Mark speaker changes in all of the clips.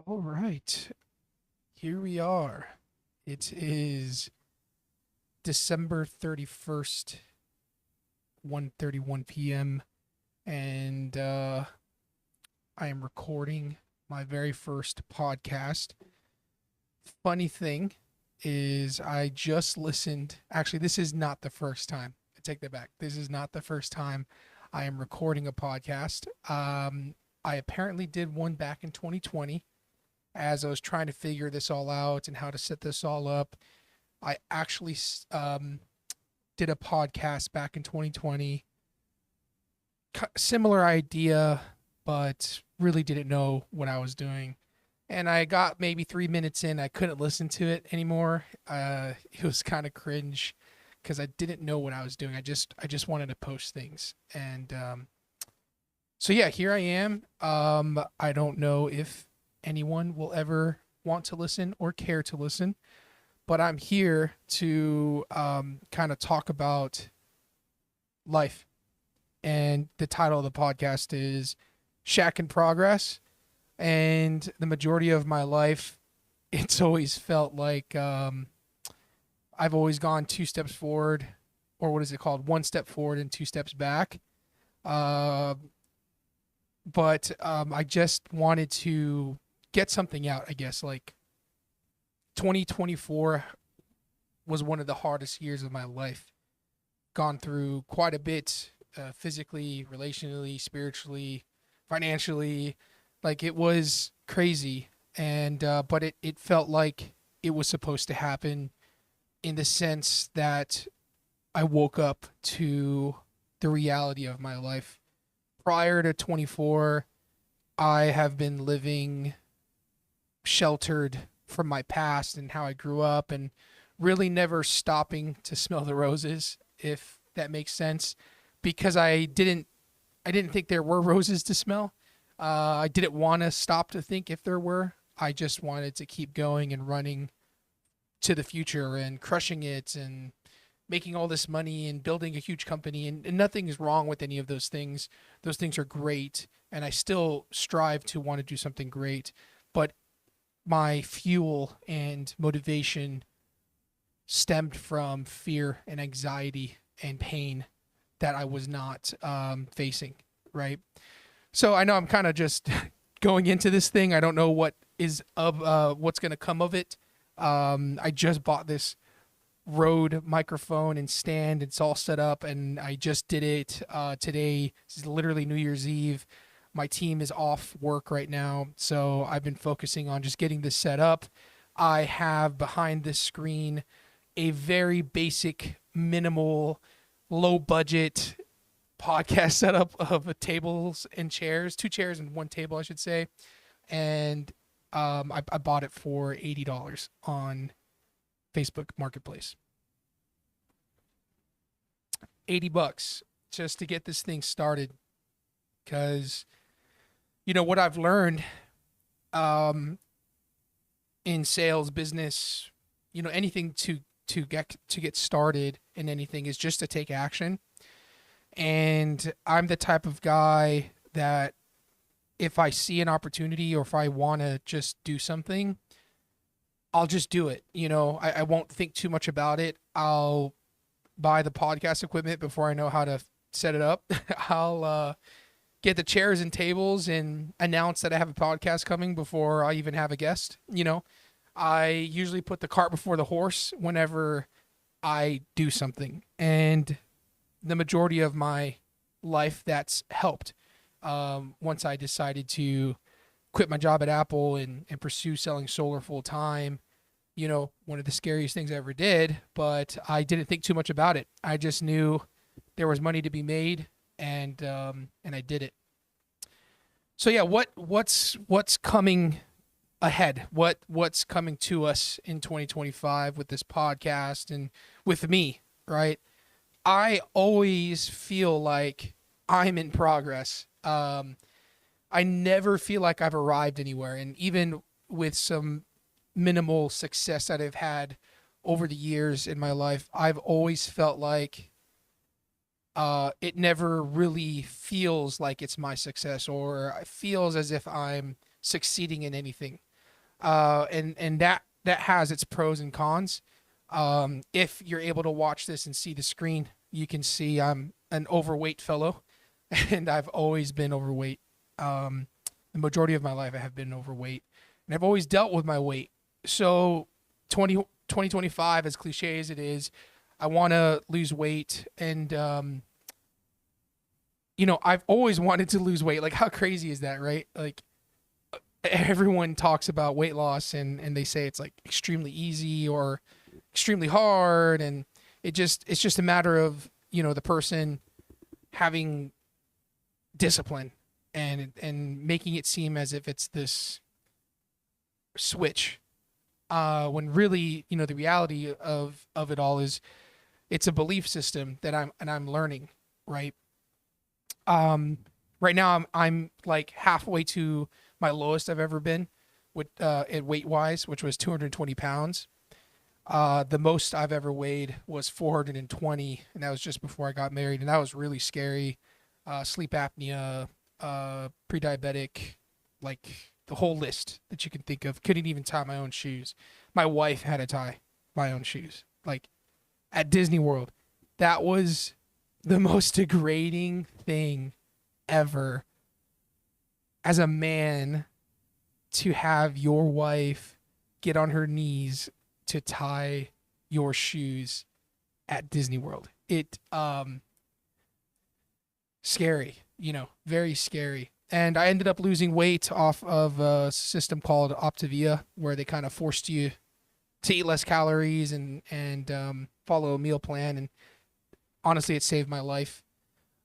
Speaker 1: All right, here we are. It is December 31st, 1:31 p.m. and I am recording my very first podcast. Funny thing is I just listened. Actually, this is not the first time. I take that back. This is not the first time I am recording a podcast. I apparently did one back in 2020 as I was trying to figure this all out and how to set this all up. I actually did a podcast back in 2020, similar idea, but really didn't know what I was doing. And I got maybe 3 minutes in, I couldn't listen to it anymore. It was kind of cringe because I didn't know what I was doing. I just wanted to post things, and so yeah, here I am. I don't know if anyone will ever want to listen or care to listen, but I'm here to kind of talk about life. And the title of the podcast is Shack in Progress. And the majority of my life, it's always felt like I've always gone two steps forward, or what is it called? One step forward and two steps back. Uh, but I just wanted to get something out, I guess. Like 2024 was one of the hardest years of my life. Gone through quite a bit, physically, relationally, spiritually, financially. Like it was crazy, and but it felt like it was supposed to happen in the sense that I woke up to the reality of my life. Prior to 24, I have been living sheltered from my past and how I grew up, and really never stopping to smell the roses, if that makes sense, because I didn't think there were roses to smell. I didn't want to stop to think if there were. I just wanted to keep going and running to the future and crushing it and making all this money and building a huge company. And nothing is wrong with any of those things. Those things are great. And I still strive to want to do something great. But my fuel and motivation stemmed from fear and anxiety and pain that I was not facing, right? So I know I'm kind of just going into this thing. I don't know what's going to come of it. I just bought this Rode microphone and stand. It's all set up, and I just did it today. This is literally New Year's Eve. My team is off work right now, so I've been focusing on just getting this set up. I have behind this screen a very basic, minimal, low budget podcast setup of tables and chairs, two chairs and one table, I should say. And I bought it for $80 on Facebook Marketplace. 80 bucks just to get this thing started. Because, you know, what I've learned um, in sales, business, you know, anything to get started in anything is just to take action. And I'm the type of guy that if I see an opportunity or if I want to just do something, I'll just do it. You know, I won't think too much about it. I'll buy the podcast equipment before I know how to set it up. I'll get the chairs and tables and announce that I have a podcast coming before I even have a guest. You know, I usually put the cart before the horse whenever I do something. And the majority of my life, that's helped. Once I decided to quit my job at Apple and pursue selling solar full time, you know, one of the scariest things I ever did, but I didn't think too much about it. I just knew there was money to be made, and I did it. So yeah, what's coming ahead? What's coming to us in 2025 with this podcast and with me, right? I always feel like I'm in progress. I never feel like I've arrived anywhere. And even with some minimal success that I've had over the years in my life, I've always felt like it never really feels like it's my success or it feels as if I'm succeeding in anything. And that has its pros and cons. If you're able to watch this and see the screen, you can see I'm an overweight fellow, and I've always been overweight. Um, the majority of my life, I have been overweight, and I've always dealt with my weight. So 2025, as cliche as it is, I want to lose weight, and I've always wanted to lose weight. Like, how crazy is that, right? Like, everyone talks about weight loss, and they say it's like extremely easy or extremely hard, and it's just a matter of, the person having discipline and making it seem as if it's this switch, when really, the reality of it all is it's a belief system that I'm learning, right? Um, right now I'm like halfway to my lowest I've ever been with at weight wise, which was 220 pounds. The most I've ever weighed was 420, and that was just before I got married, and that was really scary. Sleep apnea, pre-diabetic, like the whole list that you can think of. Couldn't even tie my own shoes. My wife had to tie my own shoes. Like, at Disney World, that was the most degrading thing ever as a man, to have your wife get on her knees to tie your shoes at Disney World. It scary, very scary. And I ended up losing weight off of a system called Optavia, where they kind of forced you to eat less calories and follow a meal plan. And honestly, it saved my life.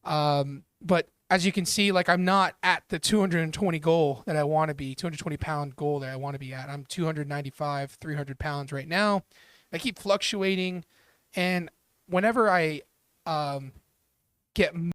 Speaker 1: But as you can see, like, I'm not at the 220 goal that I want to be, 220-pound goal that I want to be at. I'm 295, 300 pounds right now. I keep fluctuating, and whenever I get